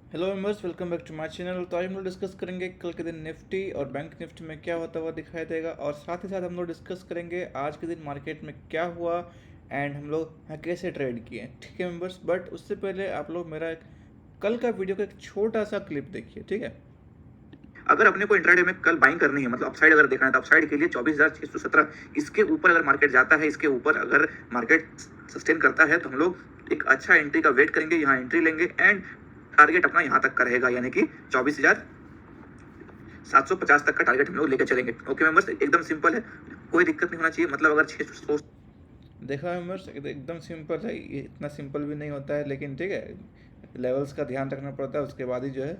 Hello members, welcome back to my channel. तो आज हम लोग डिस्कस करेंगे कल के दिन निफ्टी और बैंक निफ्टी में क्या होता हुआ दिखाई देगा, और साथ ही साथ हम लोग डिस्कस करेंगे आज के दिन मार्केट में क्या हुआ एंड हम लोग कैसे ट्रेड किए। ठीक है मेंबर्स, बट उससे पहले आप लोग मेरा कल का वीडियो का एक छोटा सा क्लिप देखिए। ठीक है, अगर अपने को इंट्राडे में कल बाइंग करनी है, मतलब अपसाइड अगर देखना है तो अपसाइड के लिए 24,617 इसके ऊपर अगर मार्केट जाता है, इसके ऊपर अगर मार्केट सस्टेन करता है तो हम लोग एक अच्छा एंट्री का वेट करेंगे, यहाँ एंट्री लेंगे एंड टारगेट अपना यहाँ तक का रहेगा, यानी कि 24,750 तक का टारगेट हम लोग लेकर चलेंगे। ओके मेंबर्स, एकदम सिंपल है, कोई दिक्कत नहीं होना चाहिए। मतलब अगर 600 देखा मेंबर्स, एकदम सिंपल है। ये इतना सिंपल भी नहीं होता है, लेकिन ठीक है, लेवल्स का ध्यान रखना पड़ता है, उसके बाद ही जो है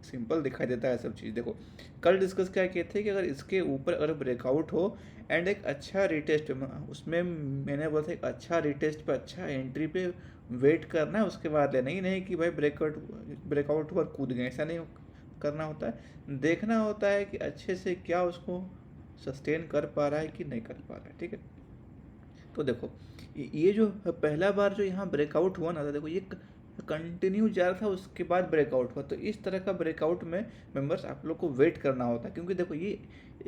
सिंपल दिखाई देता है सब चीज़। देखो, कल डिस्कस क्या किए थे कि अगर इसके ऊपर अगर ब्रेकआउट हो एंड एक अच्छा रिटेस्ट, उसमें मैंने बोला था एक अच्छा रिटेस्ट पे अच्छा एंट्री पे वेट करना है, उसके बाद लेना ही नहीं कि भाई ब्रेकआउट पर कूद गए, ऐसा नहीं करना होता है। देखना होता है कि अच्छे से क्या उसको सस्टेन कर पा रहा है कि नहीं कर पा रहा है। ठीक है, तो देखो ये जो पहला बार जो यहाँ ब्रेकआउट हुआ ना, तो देखो ये कंटिन्यू जा रहा था, उसके बाद ब्रेकआउट हुआ। तो इस तरह का ब्रेकआउट में मेंबर्स आप लोग को वेट करना होता है, क्योंकि देखो ये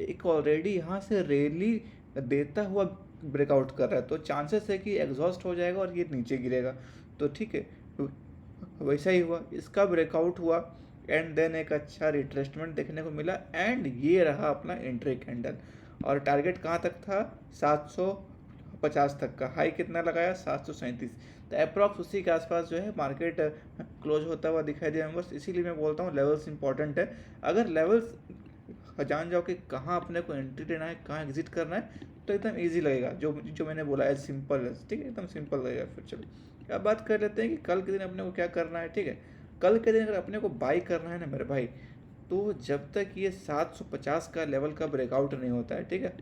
एक ऑलरेडी यहाँ से रैली देता हुआ ब्रेकआउट कर रहा है, तो चांसेस है कि एग्जॉस्ट हो जाएगा और ये नीचे गिरेगा। तो ठीक है, वैसा ही हुआ, इसका ब्रेकआउट हुआ एंड देन एक अच्छा रिट्रेसमेंट देखने को मिला एंड ये रहा अपना एंट्री कैंडल। और टारगेट कहाँ तक था? 750 तक का। हाई कितना लगाया? 737। तो अप्रॉक्स उसी के आसपास जो है मार्केट क्लोज होता हुआ दिखाई दिया मेंबर्स। इसीलिए मैं बोलता हूँ लेवल्स इंपॉर्टेंट है। अगर लेवल्स जान जाओ कि कहाँ अपने को एंट्री लेना है, कहाँ एग्जिट करना है, तो एकदम इजी लगेगा। जो जो मैंने बोला है सिंपल है, ठीक है, एकदम सिंपल लगेगा। फिर चलो अब बात कर लेते हैं कि कल के दिन अपने को क्या करना है। ठीक है, कल के दिन अगर अपने को बाई करना है ना मेरे भाई, तो जब तक ये 750 का लेवल का ब्रेकआउट नहीं होता है, ठीक है,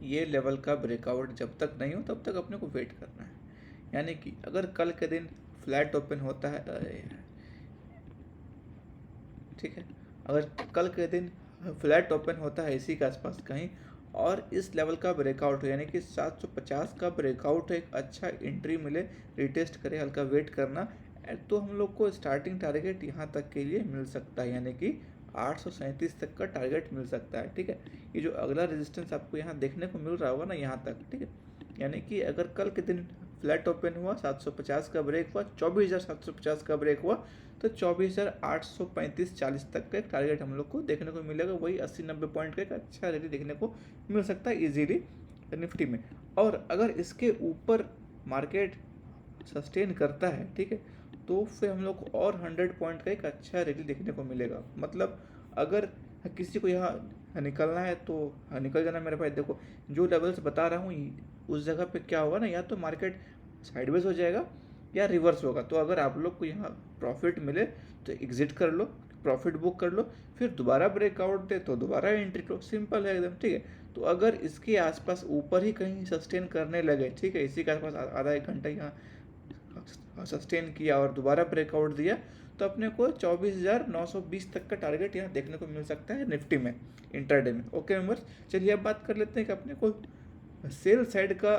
ये लेवल का ब्रेकआउट जब तक नहीं हो तब तक अपने को वेट करना है। यानी कि अगर कल के दिन फ्लैट ओपन होता है, ठीक है, अगर कल के दिन फ्लैट ओपन होता है इसी के आसपास कहीं, और इस लेवल का ब्रेकआउट हो, यानी कि 750 का ब्रेकआउट एक अच्छा एंट्री मिले, रिटेस्ट करे, हल्का वेट करना, तो हम लोग को स्टार्टिंग टारगेट यहाँ तक के लिए मिल सकता है, यानी कि 837 तक का टारगेट मिल सकता है। ठीक है, ये जो अगला रेजिस्टेंस आपको यहाँ देखने को मिल रहा होगा ना, यहाँ तक, ठीक है, यानी कि अगर कल के दिन फ्लैट ओपन हुआ, 750 का ब्रेक हुआ, 24,750 का ब्रेक हुआ, तो 24,835-40 तक का एक टारगेट हम लोग को देखने को मिलेगा। वही 80-90 पॉइंट का एक अच्छा रैली देखने को मिल सकता है इजीली निफ्टी में। और अगर इसके ऊपर मार्केट सस्टेन करता है, ठीक है, तो फिर हम लोग को और 100 पॉइंट का एक अच्छा रैली देखने को मिलेगा। मतलब अगर किसी को यहाँ निकलना है तो निकल जाना मेरे भाई। देखो, जो लेवल्स बता रहा हूँ उस जगह पे क्या होगा ना, या तो मार्केट साइडवेज हो जाएगा या रिवर्स होगा। तो अगर आप लोग को यहाँ प्रॉफिट मिले तो एग्जिट कर लो, प्रॉफिट बुक कर लो, फिर दोबारा ब्रेकआउट दे तो दोबारा एंट्री लो, सिंपल है एकदम। ठीक है, तो अगर इसके आसपास ऊपर ही कहीं सस्टेन करने लगे, ठीक है, इसी के आसपास आधा एक घंटा यहाँ सस्टेन किया और दोबारा ब्रेकआउट दिया, तो अपने को 24,920 तक का टारगेट यहाँ देखने को मिल सकता है निफ्टी में, इंटरडे में। ओके मेंबर्स, चलिए अब बात कर लेते हैं कि अपने को सेल साइड का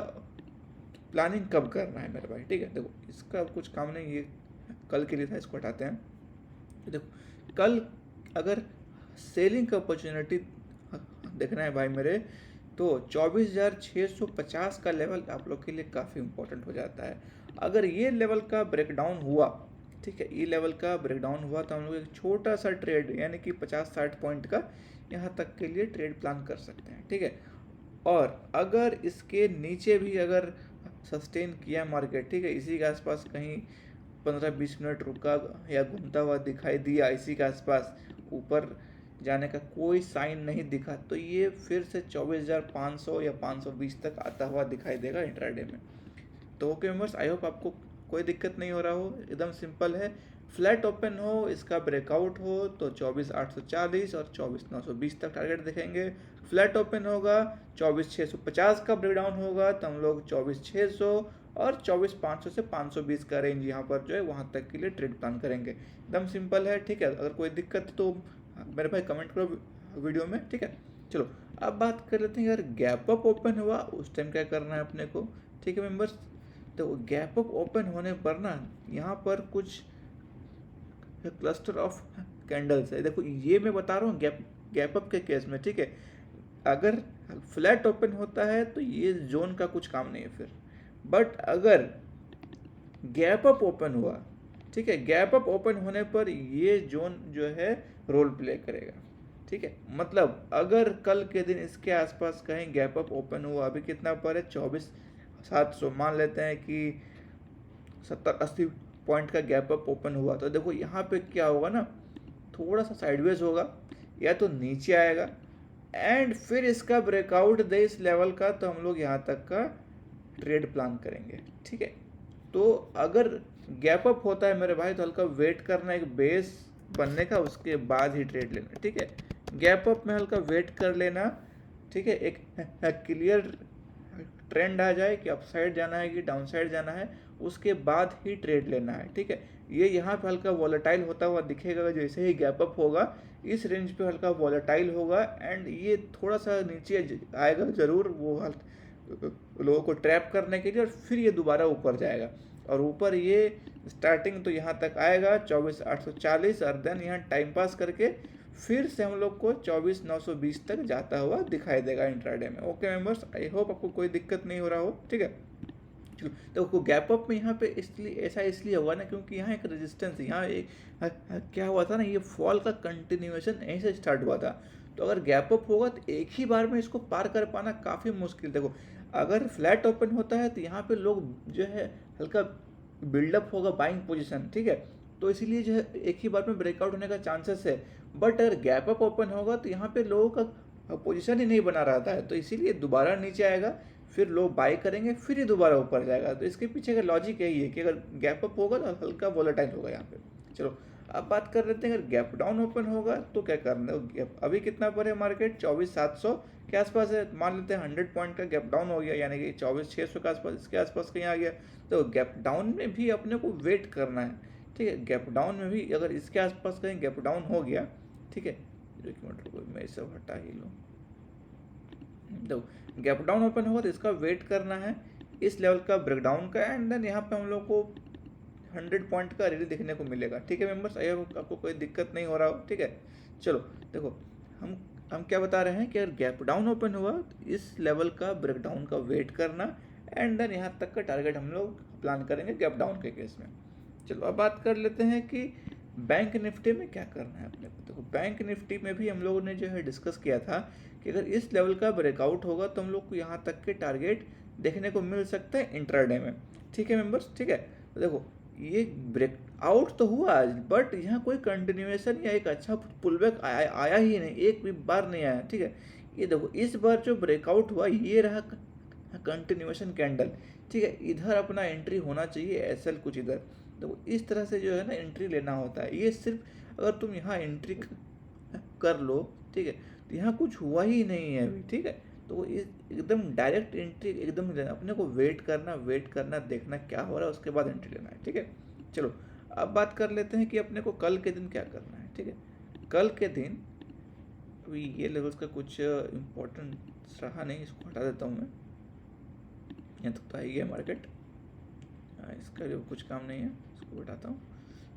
प्लानिंग कब करना है मेरे भाई। ठीक है, देखो इसका कुछ काम नहीं, ये कल के लिए था, इसको हटाते हैं। तो देखो, कल अगर सेलिंग का अपॉर्चुनिटी देखना है भाई मेरे, तो 24,650 का लेवल आप लोग के लिए काफ़ी इंपॉर्टेंट हो जाता है। अगर ये लेवल का ब्रेकडाउन हुआ, ठीक है, ये लेवल का ब्रेकडाउन हुआ, तो हम लोग एक छोटा सा ट्रेड, यानी कि 50-60 पॉइंट का यहाँ तक के लिए ट्रेड प्लान कर सकते हैं। ठीक है, और अगर इसके नीचे भी अगर सस्टेन किया मार्केट, ठीक है, इसी के आसपास कहीं 15-20 मिनट रुका या घूमता हुआ दिखाई दिया, इसी के आसपास ऊपर जाने का कोई साइन नहीं दिखा, तो ये फिर से 24,500 या 520 तक आता हुआ दिखाई देगा इंट्राडे में। तो ओके मेंबर्स, आई होप आपको कोई दिक्कत नहीं हो रहा हो, एकदम सिंपल है। फ्लैट ओपन हो, इसका ब्रेकआउट हो, तो 24,840 और 24,920 तक टारगेट देखेंगे। फ्लैट ओपन होगा, 24,650 का ब्रेकडाउन होगा, तो हम लोग 24,600 और 24,500 से 520 का रेंज यहाँ पर जो है वहाँ तक के लिए ट्रेड प्लान करेंगे। एकदम सिंपल है। ठीक है, अगर कोई दिक्कत तो मेरे भाई कमेंट करो वीडियो में। ठीक है, चलो अब बात कर लेते हैं यार, गैप अप ओपन हुआ उस टाइम क्या करना है अपने को। ठीक है मेंबर्स, तो गैप अप ओपन होने पर ना यहाँ पर कुछ क्लस्टर ऑफ कैंडल्स है। देखो ये मैं बता रहा हूँ गैप अप के केस में, ठीक है। अगर फ्लैट ओपन होता है तो ये जोन का कुछ काम नहीं है फिर। बट अगर गैप अप ओपन हुआ, ठीक है, गैप अप ओपन होने पर ये जोन जो है रोल प्ले करेगा, ठीक है। मतलब अगर कल के दिन इसके आसपास कहीं गैप अप ओपन हुआ, अभी कितना पर है 24,700, मान लेते हैं कि 70-80 पॉइंट का गैप अप ओपन हुआ, तो देखो यहाँ पे क्या होगा ना, थोड़ा सा साइडवेज होगा या तो नीचे आएगा, एंड फिर इसका ब्रेकआउट दे इस लेवल का, तो हम लोग यहाँ तक का ट्रेड प्लान करेंगे, ठीक है। तो अगर गैप अप होता है मेरे भाई, तो हल्का वेट करना एक बेस बनने का, उसके बाद ही ट्रेड लेना, ठीक है। गैप अप में हल्का वेट कर लेना, ठीक है। एक क्लियर ट्रेंड आ जाए कि अपसाइड जाना है कि डाउनसाइड जाना है, उसके बाद ही ट्रेड लेना है, ठीक है। ये यहाँ पे हल्का वॉलेटाइल होता हुआ दिखेगा, जैसे ही गैप अप होगा इस रेंज पे हल्का वॉलेटाइल होगा, एंड ये थोड़ा सा नीचे आएगा जरूर, वो लोगों को ट्रैप करने के लिए, और फिर ये दोबारा ऊपर जाएगा, और ऊपर ये स्टार्टिंग तो यहाँ तक आएगा 24,840, और देन यहाँ टाइम पास करके फिर से हम लोग को 24,920 तक जाता हुआ दिखाई देगा इंट्राडे में। ओके मेंबर्स, आई होप आपको कोई दिक्कत नहीं हो रहा हो, ठीक है। तो गैप अप में यहाँ पे इसलिए हुआ ना, क्योंकि यहाँ एक रेजिस्टेंस, यहाँ एक क्या हुआ था ना, ये फॉल का कंटिन्यूएशन यहीं से स्टार्ट हुआ था। तो अगर गैप अप होगा तो एक ही बार में इसको पार कर पाना काफ़ी मुश्किल। देखो अगर फ्लैट ओपन होता है तो यहाँ पे लोग जो है हल्का बिल्डअप होगा बाइंग पोजीशन, ठीक है, तो इसीलिए जो है एक ही बार में ब्रेकआउट होने का चांसेस है। बट अगर गैप अप ओपन होगा तो यहाँ पे लोगों का पोजीशन ही नहीं बना रहता है, तो इसीलिए दोबारा नीचे आएगा, फिर लोग बाई करेंगे, फिर ही दोबारा ऊपर जाएगा। तो इसके पीछे का लॉजिक यही है कि अगर गैप अप होगा तो हल्का वोलेटाइल होगा यहाँ पे। चलो अब बात कर लेते हैं, अगर गैप डाउन ओपन होगा तो क्या करना है। गैप अभी कितना पर है मार्केट, 24,700 के आसपास है, मान लेते हैं 100 पॉइंट का गैप डाउन हो गया, यानी कि 24,600 के आसपास, इसके आसपास कहीं आ गया। तो गैप डाउन में भी अपने को वेट करना है, ठीक है। गैप डाउन में भी अगर इसके आसपास कहीं गैप डाउन हो गया, ठीक है, एक मिनट रुको मैं इसे हटा ही लूँ। देखो गैप डाउन ओपन होगा तो इसका वेट करना है इस लेवल का ब्रेकडाउन का, एंड देन यहाँ पे हम लोग को 100 पॉइंट का रैली देखने को मिलेगा, ठीक है मेंबर्स। आई होप आपको कोई दिक्कत नहीं हो रहा हो, ठीक है। चलो देखो हम क्या बता रहे हैं कि अगर गैप डाउन ओपन हुआ तो इस लेवल का ब्रेकडाउन का वेट करना, एंड देन यहाँ तक का टारगेट हम लोग प्लान करेंगे गैप डाउन के केस में। चलो अब बात कर लेते हैं कि बैंक निफ्टी में क्या करना है अपने को। देखो बैंक निफ्टी में भी हम लोगों ने जो है डिस्कस किया था कि अगर इस लेवल का ब्रेकआउट होगा तो हम लोग को यहाँ तक के टारगेट देखने को मिल सकता है इंट्राडे में, ठीक है मेंबर्स, ठीक है। तो देखो ये ब्रेकआउट तो हुआ आज, बट यहाँ कोई कंटिन्यूएशन या एक अच्छा पुलबैक आया ही नहीं, एक भी बार नहीं आया, ठीक है। ये देखो इस बार जो ब्रेकआउट हुआ ये रहा कंटिन्यूएशन कैंडल, ठीक है। इधर अपना एंट्री होना चाहिए एसएल कुछ इधर, तो इस तरह से जो है ना एंट्री लेना होता है। ये सिर्फ अगर तुम यहाँ एंट्री कर लो, ठीक है, तो यहाँ कुछ हुआ ही नहीं है अभी, ठीक है। तो एकदम डायरेक्ट एंट्री एकदम लेना, अपने को वेट करना देखना क्या हो रहा है, उसके बाद एंट्री लेना है, ठीक है। चलो अब बात कर लेते हैं कि अपने को कल के दिन क्या करना है, ठीक है। कल के दिन अभी ये लेवल्स का कुछ इम्पोर्टेंट रहा नहीं, इसको हटा देता हूँ मैं, यहाँ तक तो आई है मार्केट, इसका जो कुछ काम नहीं है इसको हटाता हूँ।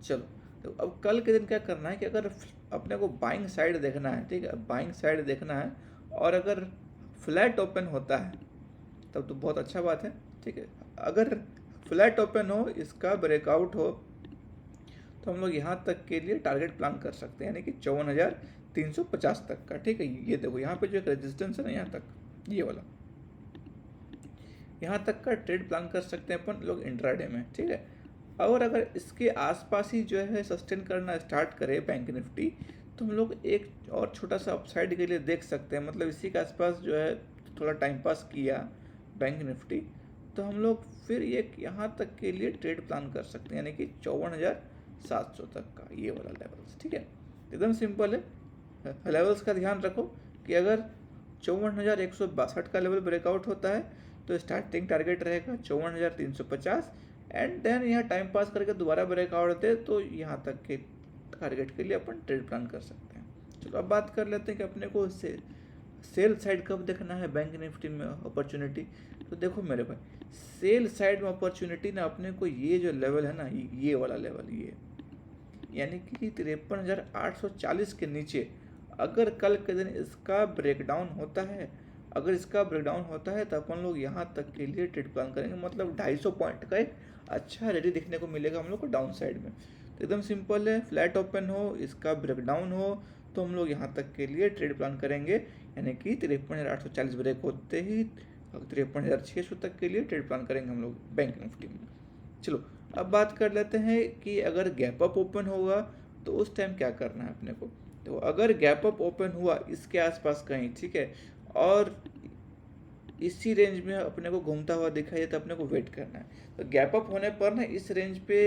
चलो तो अब कल के दिन क्या करना है कि अगर अपने को बाइंग साइड देखना है, ठीक है, बाइंग साइड देखना है, और अगर फ्लैट ओपन होता है तब तो बहुत अच्छा बात है, ठीक है। अगर फ्लैट ओपन हो, इसका ब्रेकआउट हो, तो हम लोग यहाँ तक के लिए टारगेट प्लान कर सकते हैं, यानी कि 54,350 तक का, ठीक है। ये देखो यहाँ पे जो एक रेजिस्टेंस है ना, यहाँ तक ये वाला, यहाँ तक का ट्रेड प्लान कर सकते हैं अपन लोग इंट्राडे में, ठीक है। और अगर इसके आसपास ही जो है सस्टेन करना स्टार्ट करे बैंक निफ्टी, तो हम लोग एक और छोटा सा अपसाइड के लिए देख सकते हैं। मतलब इसी के आसपास जो है थोड़ा टाइम पास किया बैंक निफ्टी, तो हम लोग फिर एक यहाँ तक के लिए ट्रेड प्लान कर सकते हैं, यानी कि 54,700 तक का ये वाला लेवल्स, ठीक है। एकदम सिंपल है, लेवल्स का ध्यान रखो कि अगर 54,162 का लेवल ब्रेकआउट होता है तो स्टार्टिंग टारगेट रहेगा 54,350, एंड देन यहाँ टाइम पास करके दोबारा ब्रेकआउट दे तो यहाँ तक के टारगेट के लिए अपन ट्रेड प्लान कर सकते हैं। चलो अब बात कर लेते हैं कि अपने को सेल साइड कब देखना है बैंक निफ्टी में अपॉर्चुनिटी। तो देखो मेरे भाई, सेल साइड में अपॉर्चुनिटी ना अपने को ये जो लेवल है ना, ये वाला लेवल, यानी कि 53,840 के नीचे अगर कल के दिन इसका ब्रेकडाउन होता है, अगर इसका ब्रेकडाउन होता है तो अपन लोग यहाँ तक के लिए ट्रेड प्लान करेंगे, मतलब 250 पॉइंट का एक अच्छा रेडी देखने को मिलेगा हम लोग को डाउन साइड में। तो एकदम सिंपल है, फ्लैट ओपन हो, इसका ब्रेकडाउन हो, तो हम लोग यहाँ तक के लिए ट्रेड प्लान करेंगे, यानी कि 53,840 ब्रेक होते ही 53,600 तक के लिए ट्रेड प्लान करेंगे हम लोग बैंक निफ्टी में। चलो अब बात कर लेते हैं कि अगर गैप अप ओपन होगा तो उस टाइम क्या करना है अपने को। तो अगर गैप अप ओपन हुआ इसके आसपास कहीं, ठीक है, और इसी रेंज में अपने को घूमता हुआ दिखाई दे तो अपने को वेट करना है। तो गैप अप होने पर ना इस रेंज पे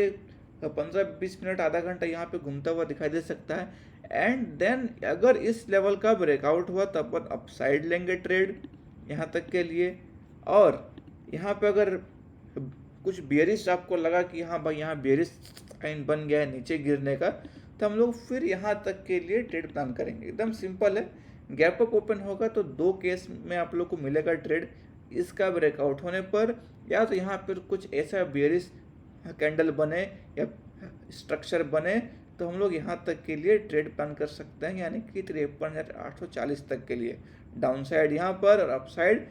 15-20 मिनट आधा घंटा यहाँ पे घूमता हुआ दिखाई दे सकता है, एंड देन अगर इस लेवल का ब्रेकआउट हुआ तो अपन अपसाइड लेंगे ट्रेड यहाँ तक के लिए। और यहाँ पे अगर कुछ बेयरिश आपको लगा कि हाँ भाई यहाँ बेयरिश साइन बन गया है नीचे गिरने का, तो हम लोग फिर यहाँ तक के लिए ट्रेड प्लान करेंगे। एकदम सिंपल है, गैप अप ओपन होगा तो दो केस में आप लोग को मिलेगा ट्रेड, इसका ब्रेकआउट होने पर या तो यहाँ पर कुछ ऐसा बेयरिश कैंडल बने या स्ट्रक्चर बने तो हम लोग यहाँ तक के लिए ट्रेड प्लान कर सकते हैं, यानी कि 53,840 तक के लिए डाउन साइड यहाँ पर और अप साइड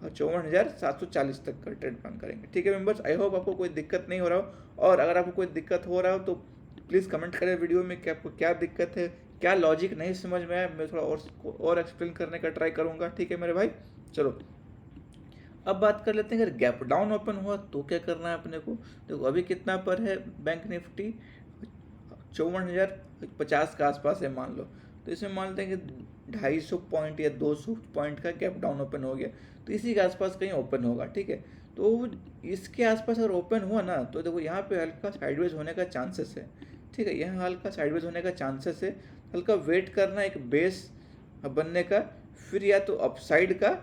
54,740 तक का ट्रेड प्लान करेंगे। ठीक है मेंबर्स, आई होप आपको कोई दिक्कत नहीं हो रहा हो, और अगर आपको कोई दिक्कत हो रहा हो तो प्लीज़ कमेंट करें वीडियो में कि आपको क्या दिक्कत है, क्या लॉजिक नहीं समझ में आया, मैं थोड़ा और एक्सप्लेन करने का ट्राई करूँगा। ठीक है मेरे भाई, चलो अब बात कर लेते हैं अगर गैप डाउन ओपन हुआ तो क्या करना है अपने को। देखो अभी कितना पर है बैंक निफ्टी, 54,050 के आसपास है मान लो, तो इसमें मान लेते हैं कि 250 पॉइंट या 200 पॉइंट का गैप डाउन ओपन हो गया, तो इसी के आसपास कहीं ओपन होगा। ठीक है, तो इसके आसपास अगर ओपन हुआ ना तो देखो यहाँ पे हल्का साइडवेज होने का चांसेस है। ठीक है, यहाँ हल्का साइडवेज होने का चांसेस है, हल्का वेट करना एक बेस बनने का, फिर या तो अपसाइड का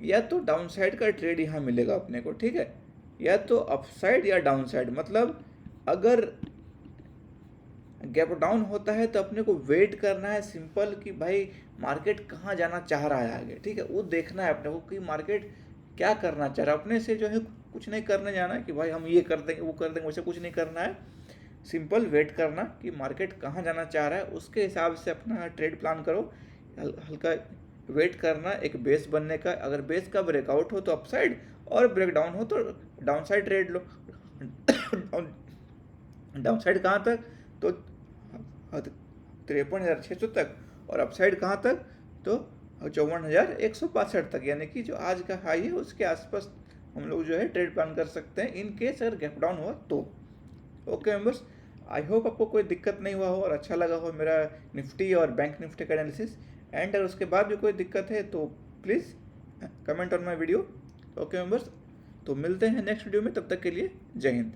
या तो डाउन साइड का ट्रेड यहाँ मिलेगा अपने को। ठीक है, या तो अपसाइड या डाउन साइड, मतलब अगर गैप डाउन होता है तो अपने को वेट करना है सिंपल कि भाई मार्केट कहाँ जाना चाह रहा है आगे। ठीक है, वो देखना है अपने को कि मार्केट क्या करना चाह रहा है, अपने से जो है कुछ नहीं करने जाना है कि भाई हम ये कर देंगे वो कर देंगे, वैसे कुछ नहीं करना है, सिंपल वेट करना कि मार्केट कहाँ जाना चाह रहा है, उसके हिसाब से अपना ट्रेड प्लान करो। हल्का वेट करना एक बेस बनने का, अगर बेस का ब्रेकआउट हो तो अपसाइड और ब्रेकडाउन हो तो डाउन साइड ट्रेड लो। डाउन साइड कहाँ तक, तो 53,600 तक, और अपसाइड कहाँ तक, तो 54,162 तक, यानी कि जो आज का हाई है उसके आसपास हम लोग जो है ट्रेड प्लान कर सकते हैं इन केस अगर गैप डाउन हुआ तो। ओके मेंबर्स, आई होप आपको कोई दिक्कत नहीं हुआ हो और अच्छा लगा हो मेरा निफ्टी और बैंक निफ्टी का एनालिसिस, एंड अगर उसके बाद भी कोई दिक्कत है तो please comment on my video. Okay members, तो मिलते हैं नेक्स्ट वीडियो में, तब तक के लिए जय हिंद।